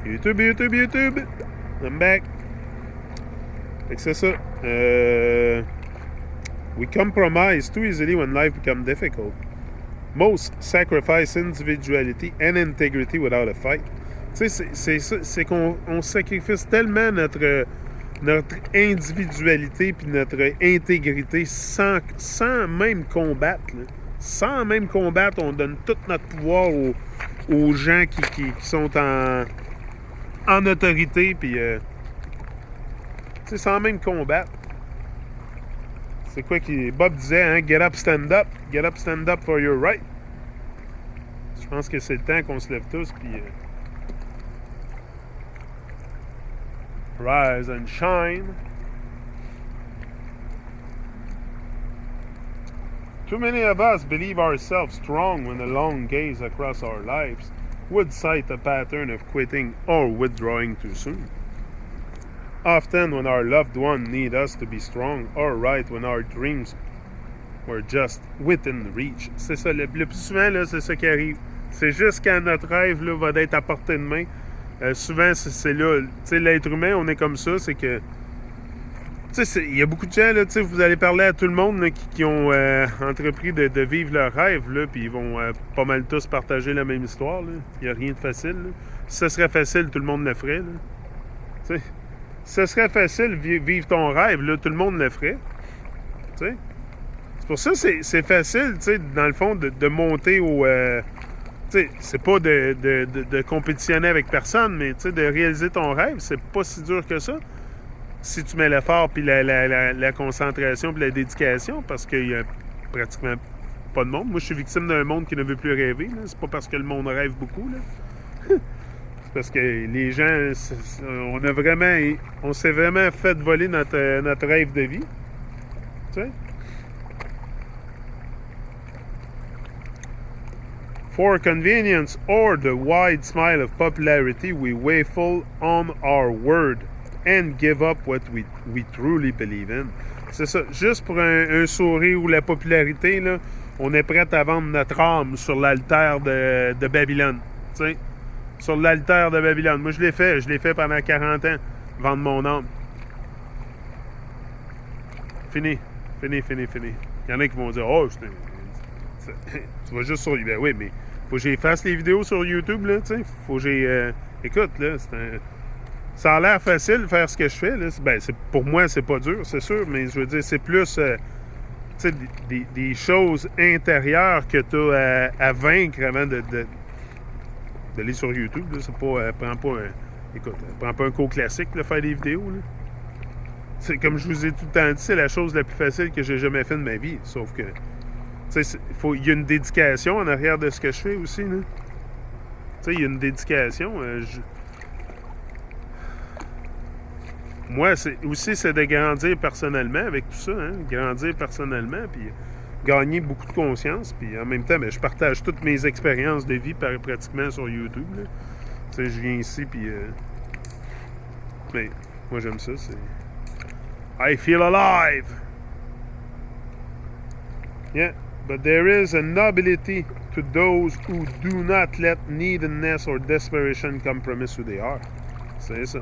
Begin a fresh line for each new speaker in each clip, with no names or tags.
YouTube, YouTube, YouTube. I'm back. Fait que c'est ça. We compromise too easily when life becomes difficult. Most sacrifice individuality and integrity without a fight. Tu sais, c'est qu'on sacrifie tellement notre individualité puis notre intégrité sans même combattre. Là. Sans même combattre, on donne tout notre pouvoir aux gens qui sont en autorité, puis tu sais, sans même combattre. C'est quoi qui Bob disait, hein? Get up, stand up for your right. Je pense que c'est le temps qu'on se lève tous, puis rise and shine. Too many of us believe ourselves strong when a long gaze across our lives would cite a pattern of quitting or withdrawing too soon. Often when our loved ones need us to be strong or right when our dreams were just within reach. C'est ça, le plus souvent, là, c'est ça qui arrive. C'est juste quand notre rêve là, va être à portée de main. Souvent, c'est là, tu sais, l'être humain, on est comme ça, c'est que tu sais, il y a beaucoup de gens, là, tu sais, vous allez parler à tout le monde là, qui ont entrepris de vivre leur rêve, là, puis ils vont pas mal tous partager la même histoire. Il n'y a rien de facile. Là. Si ce serait facile, tout le monde le ferait. Là. Tu sais, si ce serait facile, vivre ton rêve, là, tout le monde le ferait. Tu sais. C'est pour ça que c'est facile, tu sais, dans le fond, de monter au... tu sais, c'est pas de compétitionner avec personne, mais tu sais, de réaliser ton rêve, c'est pas si dur que ça. Si tu mets l'effort, puis la concentration, puis la dédication, parce qu'il y a pratiquement pas de monde. Moi, je suis victime d'un monde qui ne veut plus rêver. Là. C'est pas parce que le monde rêve beaucoup. Là. C'est parce que les gens, on s'est vraiment fait voler notre rêve de vie. Tu sais? For convenience or the wide smile of popularity, we waffle on our word and give up what we truly believe in. C'est ça. Juste pour un sourire ou la popularité, là, on est prêt à vendre notre âme sur l'altère de Babylone. Tu sais? Sur l'altère de Babylone. Moi, je l'ai fait pendant 40 ans, vendre mon âme. Fini. Il y en a qui vont dire, oh, tu vas juste sur... Ben oui, mais faut que j'efface les vidéos sur YouTube, là, tu sais. Faut que j'ai... écoute, là, ça a l'air facile de faire ce que je fais. Là. Ben, pour moi, c'est pas dur, c'est sûr, mais je veux dire, c'est plus des choses intérieures que tu as à vaincre avant d'aller sur YouTube. Là. C'est pas, prends pas un cours classique de faire des vidéos. Là. C'est, comme je vous ai tout le temps dit, c'est la chose la plus facile que j'ai jamais fait de ma vie. Sauf que il y a une dédication en arrière de ce que je fais aussi. Il y a une dédication. Moi, c'est de grandir personnellement avec tout ça, hein? Grandir personnellement, puis gagner beaucoup de conscience, puis en même temps, je partage toutes mes expériences de vie pratiquement sur YouTube. Je viens ici, puis... mais moi, j'aime ça, c'est... I feel alive! Yeah, but there is a nobility to those who do not let neediness or desperation compromise who they are. C'est ça.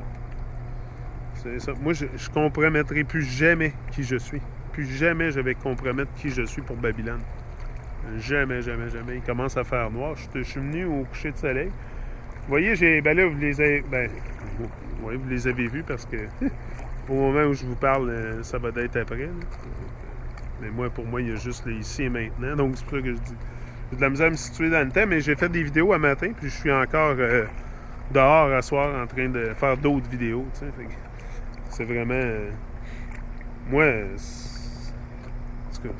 C'est ça. Moi, je ne compromettrai plus jamais qui je suis. Plus jamais je vais compromettre qui je suis pour Babylone. Jamais. Il commence à faire noir. Je suis venu au coucher de soleil. Vous voyez, là, vous les avez... oui, vous les avez vus parce que au moment où je vous parle, ça va être après. Là. Mais pour moi, il y a juste le ici et maintenant. Donc, c'est pour ça que je dis... J'ai de la misère à me situer dans le temps, mais j'ai fait des vidéos à matin, puis je suis encore dehors à soir en train de faire d'autres vidéos. Tu sais, c'est vraiment... moi, en tout cas,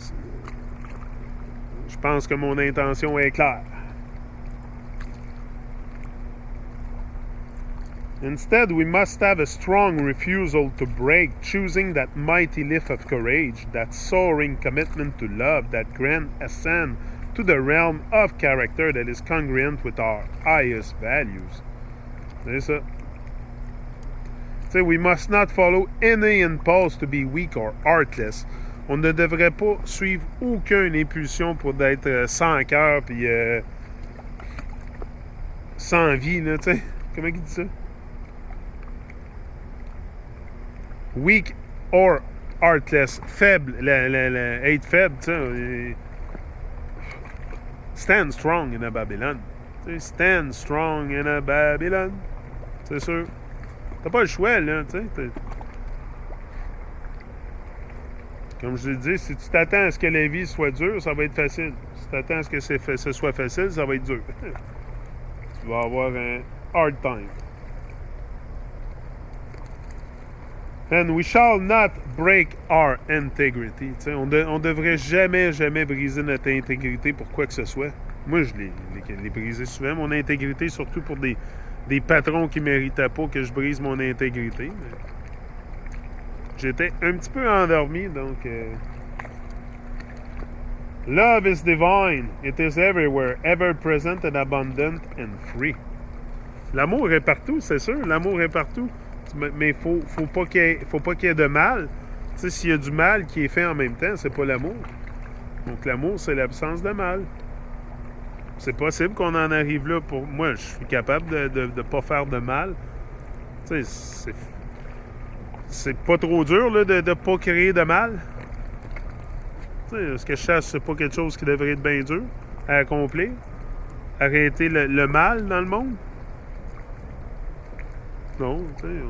je pense que mon intention est claire. Instead, we must have a strong refusal to break, choosing that mighty lift of courage, that soaring commitment to love, that grand ascent to the realm of character that is congruent with our highest values. C'est ça. Tu sais, we must not follow any impulse to be weak or heartless. On ne devrait pas suivre aucune impulsion pour d'être sans cœur puis sans vie, là, tu sais. Comment il dit ça? weak or heartless, faible, être faible, tu sais. Stand strong in a Babylon. Stand strong in a Babylon. C'est sûr. T'as pas le choix, là, tu sais. Comme je l'ai dit, si tu t'attends à ce que la vie soit dure, ça va être facile. Si tu t'attends à ce que ce soit facile, ça va être dur. Tu vas avoir un hard time. And we shall not break our integrity. On devrait jamais briser notre intégrité pour quoi que ce soit. Moi, je l'ai brisé souvent, mon intégrité, surtout pour des patrons qui ne méritaient pas que je brise mon intégrité. Mais j'étais un petit peu endormi, donc... Love is divine. It is everywhere, ever present and abundant and free. L'amour est partout, c'est sûr. L'amour est partout. Mais faut pas qu'il y ait de mal. Tu sais, s'il y a du mal qui est fait en même temps, c'est pas l'amour. Donc l'amour, c'est l'absence de mal. C'est possible qu'on en arrive là. Pour moi, je suis capable de pas faire de mal. Tu sais, c'est pas trop dur là, de pas créer de mal. Tu sais, ce que je cherche, c'est pas quelque chose qui devrait être bien dur à accomplir. Arrêter le mal dans le monde. Non, tu sais,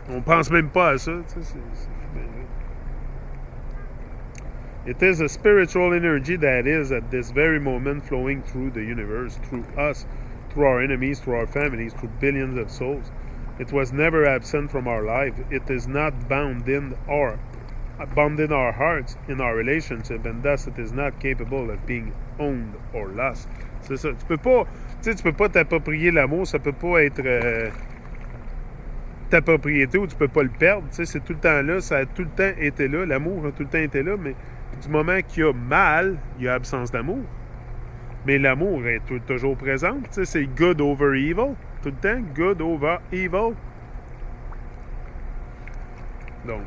on pense même pas à ça, tu sais, It is a spiritual energy that is at this very moment flowing through the universe, through us, through our enemies, through our families, through billions of souls. It was never absent from our life. It is not bound in our hearts, in our relationship, and thus it is not capable of being owned or lost. C'est ça. Tu peux pas t'approprier l'amour, ça peut pas être ta propriété ou tu peux pas le perdre. Tu sais, c'est tout le temps là, ça a tout le temps été là. L'amour a tout le temps été là, mais du moment qu'il y a mal, il y a absence d'amour. Mais l'amour est toujours présent. Tu sais, c'est good over evil. Tout le temps, good over evil. Donc,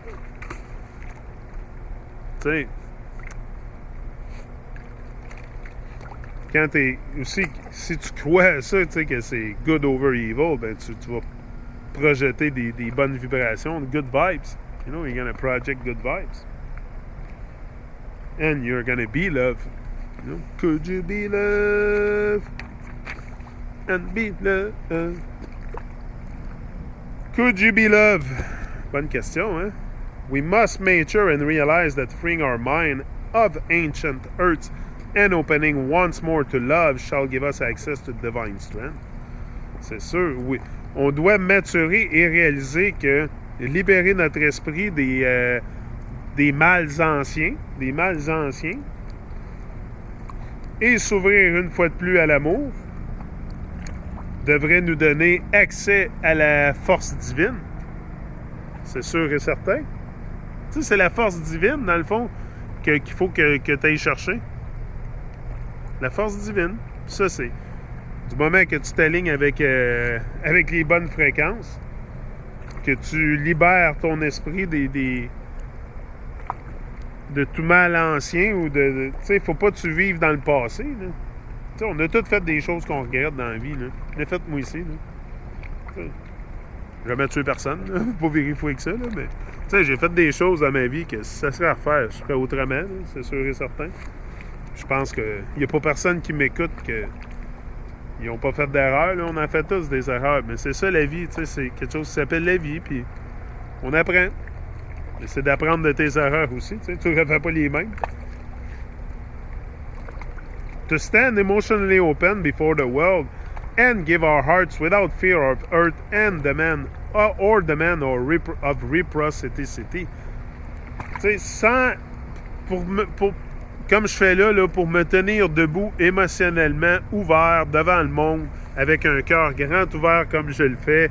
tu sais, quand t'es aussi, si tu crois à ça, tu sais, que c'est good over evil, ben tu vas projeter des bonnes vibrations, good vibes. You know, you're gonna project good vibes. And you're gonna be love. You know, could you be love? And be love. Could you be love? Bonne question, hein? We must mature and realize that freeing our mind of ancient hurts and opening once more to love shall give us access to divine strength. C'est sûr, oui. On doit maturer et réaliser que libérer notre esprit des mâles anciens, et s'ouvrir une fois de plus à l'amour devrait nous donner accès à la force divine. C'est sûr et certain. Tu sais, c'est la force divine, dans le fond, qu'il faut que tu ailles chercher. La force divine. Ça, c'est du moment que tu t'alignes avec les bonnes fréquences, que tu libères ton esprit de tout mal ancien ou tu sais, faut pas que tu vives dans le passé, là. Tu sais, on a tous fait des choses qu'on regrette dans la vie, là. Je l'ai fait moi ici, là. J'ai jamais tué personne, là. Faut pas vérifier que ça, là, mais... Tu sais, j'ai fait des choses dans ma vie que si ça serait à refaire, je ferais autrement, là, c'est sûr et certain. Je pense qu'il n'y a pas personne qui m'écoute ils n'ont pas fait d'erreur, là. On en fait tous des erreurs, mais c'est ça la vie, tu sais, c'est quelque chose qui s'appelle la vie, puis on apprend. Essaie d'apprendre de tes erreurs aussi, tu sais, tu ne refais pas les mêmes. To stand emotionally open before the world and give our hearts without fear of hurt and demand of reciprocity. Tu sais, comme je fais là, pour me tenir debout émotionnellement, ouvert devant le monde, avec un cœur grand ouvert comme je le fais.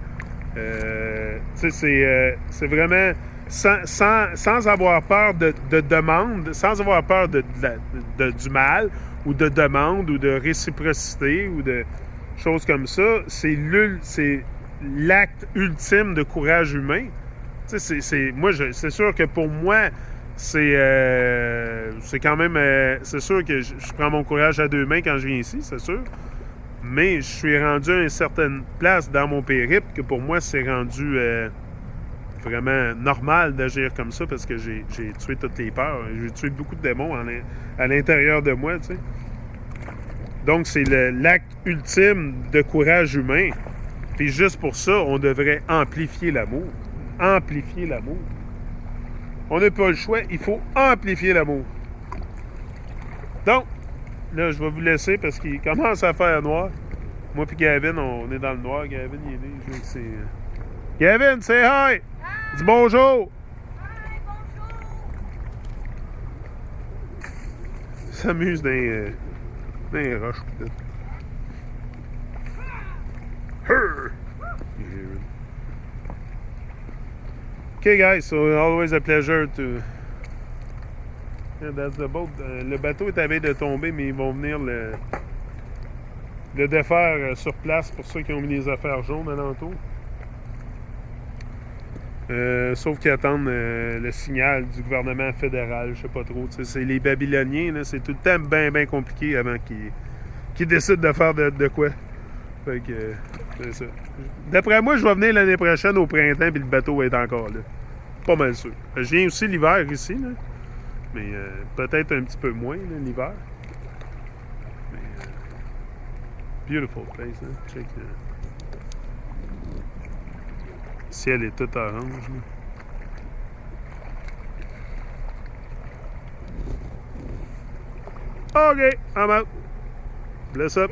Tu sais, c'est vraiment sans avoir peur de demande, sans avoir peur du mal, ou de demande, ou de réciprocité, ou de choses comme ça. C'est l'acte ultime de courage humain. Tu sais, c'est sûr que pour moi, c'est quand même... c'est sûr que je prends mon courage à deux mains quand je viens ici, c'est sûr. Mais je suis rendu à une certaine place dans mon périple que pour moi, c'est rendu vraiment normal d'agir comme ça parce que j'ai tué toutes les peurs. J'ai tué beaucoup de démons à l'intérieur de moi, tu sais. Donc, c'est l'acte ultime de courage humain. Puis juste pour ça, on devrait amplifier l'amour. Amplifier l'amour. On n'a pas le choix, il faut amplifier l'amour. Donc, là, je vais vous laisser parce qu'il commence à faire noir. Moi puis Gavin, on est dans le noir. Gavin, il est né. Je veux que c'est... Gavin, say hi! Dis bonjour!
Hi, bonjour!
Il s'amuse dans les roches, peut-être. Okay, guys, so always a pleasure to... Yeah, that's the boat. Le bateau est à veille de tomber, mais ils vont venir le défaire sur place pour ceux qui ont mis les affaires jaunes alentour. Sauf qu'ils attendent le signal du gouvernement fédéral, je sais pas trop. C'est les Babyloniens, là, c'est tout le temps bien compliqué avant qu'ils décident de faire de quoi. Fait que c'est ça. D'après moi, je vais venir l'année prochaine au printemps puis le bateau va être encore là. Pas mal sûr. Je viens aussi l'hiver ici, là. Mais peut-être un petit peu moins l'hiver. Mais beautiful place, hein? Check le ciel est tout orange. Là. OK, I'm out. Bless up.